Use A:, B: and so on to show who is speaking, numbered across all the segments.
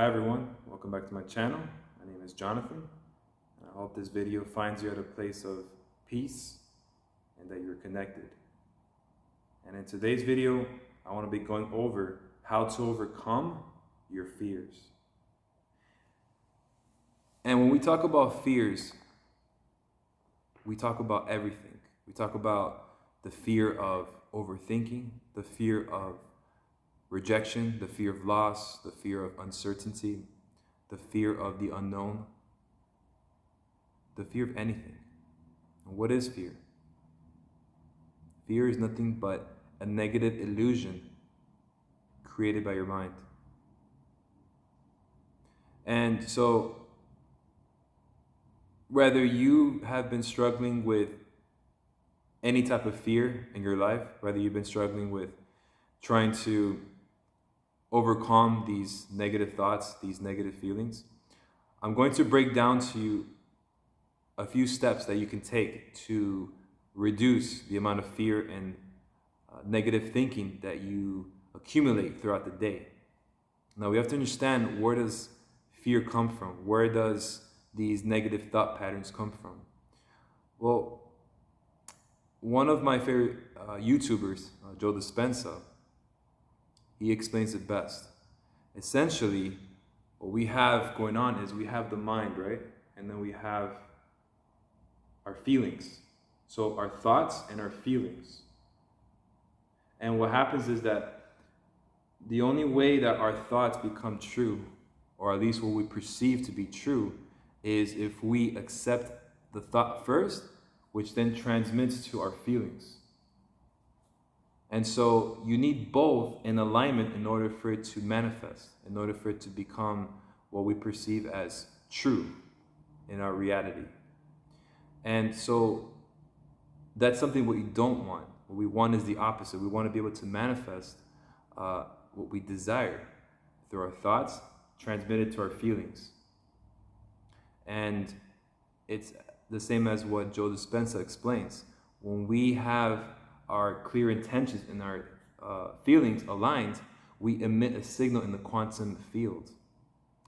A: Hi everyone, welcome back to my channel. My name is Jonathan, and I hope this video finds you at a place of peace and that you're connected. And in today's video, I want to be going over how to overcome your fears. And when we talk about fears, we talk about everything. We talk about the fear of overthinking, the fear of rejection, the fear of loss, the fear of uncertainty, the fear of the unknown, the fear of anything. And what is fear? Fear is nothing but a negative illusion created by your mind. And so, whether you have been struggling with any type of fear in your life, whether you've been struggling with trying to overcome these negative thoughts, these negative feelings, I'm going to break down to you a few steps that you can take to reduce the amount of fear and negative thinking that you accumulate throughout the day. Now we have to understand, where does fear come from? Where does these negative thought patterns come from? Well, one of my favorite YouTubers, Joe Dispenza, he explains it best. Essentially, what we have going on is we have the mind, right? And then we have our feelings. So our thoughts and our feelings. And what happens is that the only way that our thoughts become true, or at least what we perceive to be true, is if we accept the thought first, which then transmits to our feelings. And so you need both in alignment in order for it to manifest, in order for it to become what we perceive as true in our reality. And so that's something what you don't want. What we want is the opposite. We want to be able to manifest what we desire through our thoughts, transmitted to our feelings. And it's the same as what Joe Dispenza explains. When we have our clear intentions and our feelings aligned, we emit a signal in the quantum field.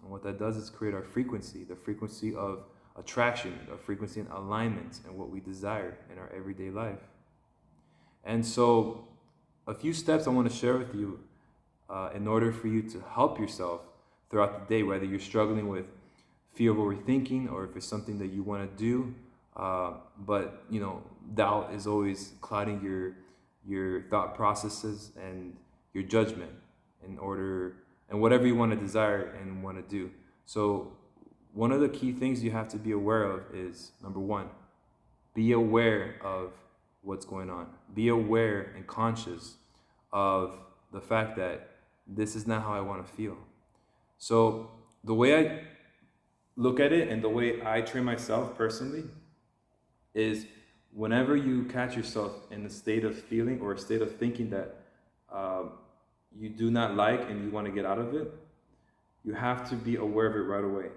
A: And what that does is create our frequency, the frequency of attraction, a frequency and alignment, and what we desire in our everyday life. And so a few steps I want to share with you in order for you to help yourself throughout the day, whether you're struggling with fear of overthinking or if it's something that you want to do, but doubt is always clouding your thought processes and your judgment and whatever you want to desire and want to do. So one of the key things you have to be aware of is, number one, be aware of what's going on. Be aware and conscious of the fact that this is not how I want to feel. So the way I look at it and the way I train myself personally is, whenever you catch yourself in a state of feeling or a state of thinking that you do not like and you want to get out of it, you have to be aware of it right away.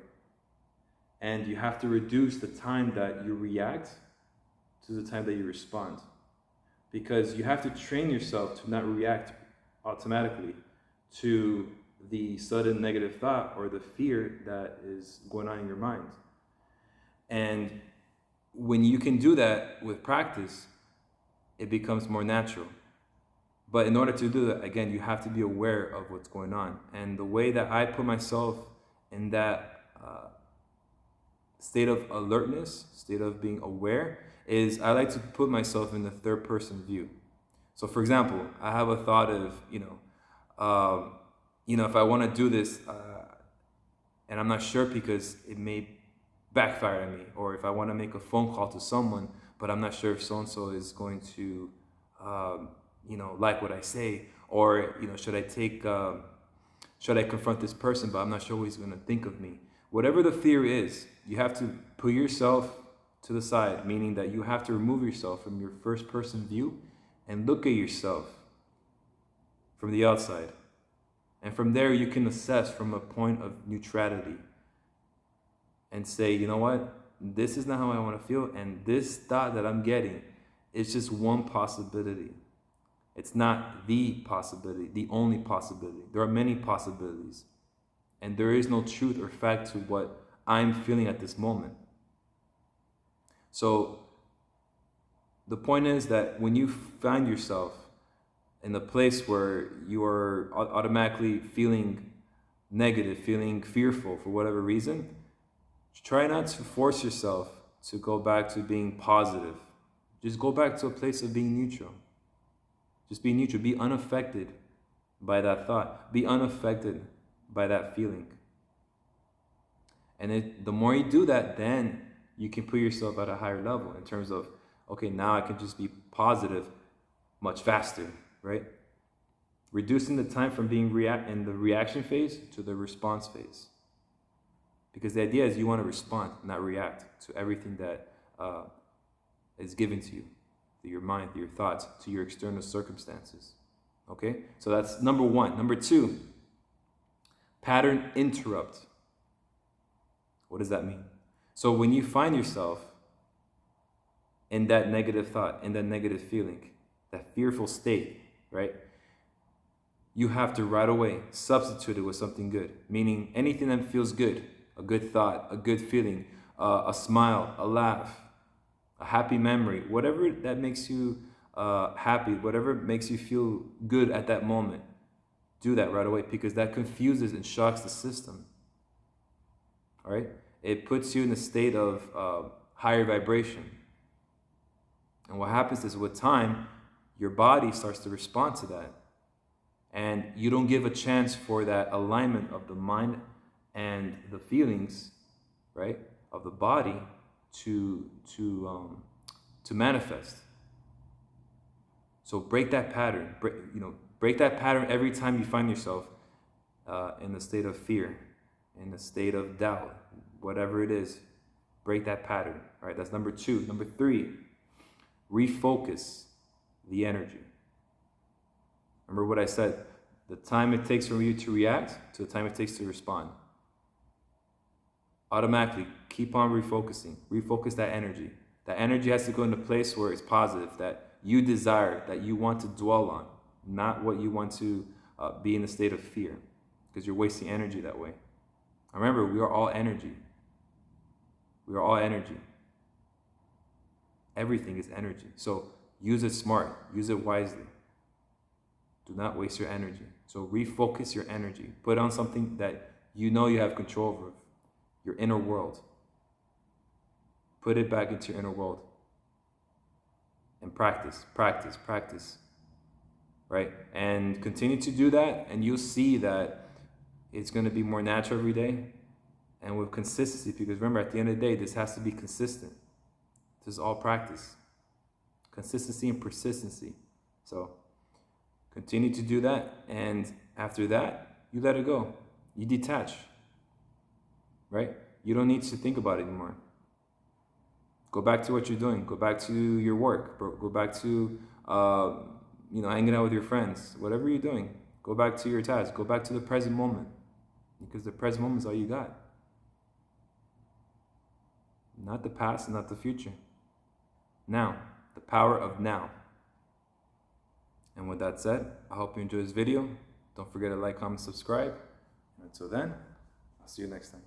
A: And you have to reduce the time that you react to the time that you respond. Because you have to train yourself to not react automatically to the sudden negative thought or the fear that is going on in your mind. And when you can do that with practice, it becomes more natural. But in order to do that, again, you have to be aware of what's going on. And the way that I put myself in that state of alertness, state of being aware, is I like to put myself in the third person view. So for example, I have a thought of, if I want to do this and I'm not sure because it may backfire on me, or if I want to make a phone call to someone, but I'm not sure if so-and-so is going to, like what I say, or, should I confront this person, but I'm not sure what he's going to think of me. Whatever the fear is, you have to put yourself to the side, meaning that you have to remove yourself from your first person view and look at yourself from the outside. And from there, you can assess from a point of neutrality and say, you know what, this is not how I want to feel, and this thought that I'm getting is just one possibility. It's not the possibility, the only possibility. There are many possibilities. And there is no truth or fact to what I'm feeling at this moment. So the point is that when you find yourself in a place where you are automatically feeling negative, feeling fearful for whatever reason, try not to force yourself to go back to being positive. Just go back to a place of being neutral. Just be neutral. Be unaffected by that thought. Be unaffected by that feeling. And the more you do that, then you can put yourself at a higher level in terms of, okay, now I can just be positive much faster, right? Reducing the time from being in the reaction phase to the response phase. Because the idea is you want to respond, not react to everything that is given to you, to your mind, to your thoughts, to your external circumstances. Okay? So that's number one. Number two, pattern interrupt. What does that mean? So when you find yourself in that negative thought, in that negative feeling, that fearful state, right? You have to right away substitute it with something good, meaning anything that feels good, a good thought, a good feeling, a smile, a laugh, a happy memory, whatever that makes you happy, whatever makes you feel good at that moment, do that right away, because that confuses and shocks the system. All right? It puts you in a state of higher vibration. And what happens is with time, your body starts to respond to that. And you don't give a chance for that alignment of the mind and the feelings, right, of the body to manifest. So break that pattern. Break that pattern every time you find yourself in a state of fear, in a state of doubt, whatever it is. Break that pattern. All right, that's number two. Number three, refocus the energy. Remember what I said, the time it takes for you to react to the time it takes to respond. Automatically, keep on refocusing. Refocus that energy. That energy has to go in a place where it's positive, that you desire, that you want to dwell on, not what you want to be in a state of fear, because you're wasting energy that way. Remember, we are all energy. We are all energy. Everything is energy. So use it smart. Use it wisely. Do not waste your energy. So refocus your energy. Put on something that you know you have control over, your inner world. Put it back into your inner world. And practice, practice, practice. Right? And continue to do that, and you'll see that it's going to be more natural every day. And with consistency, because remember, at the end of the day, this has to be consistent. This is all practice. Consistency and persistency. So continue to do that, and after that, you let it go. You detach, right? You don't need to think about it anymore. Go back to what you're doing. Go back to your work. Go back to, hanging out with your friends. Whatever you're doing, go back to your task. Go back to the present moment, because the present moment is all you got. Not the past and not the future. Now, the power of now. And with that said, I hope you enjoyed this video. Don't forget to like, comment, subscribe. And until then, I'll see you next time.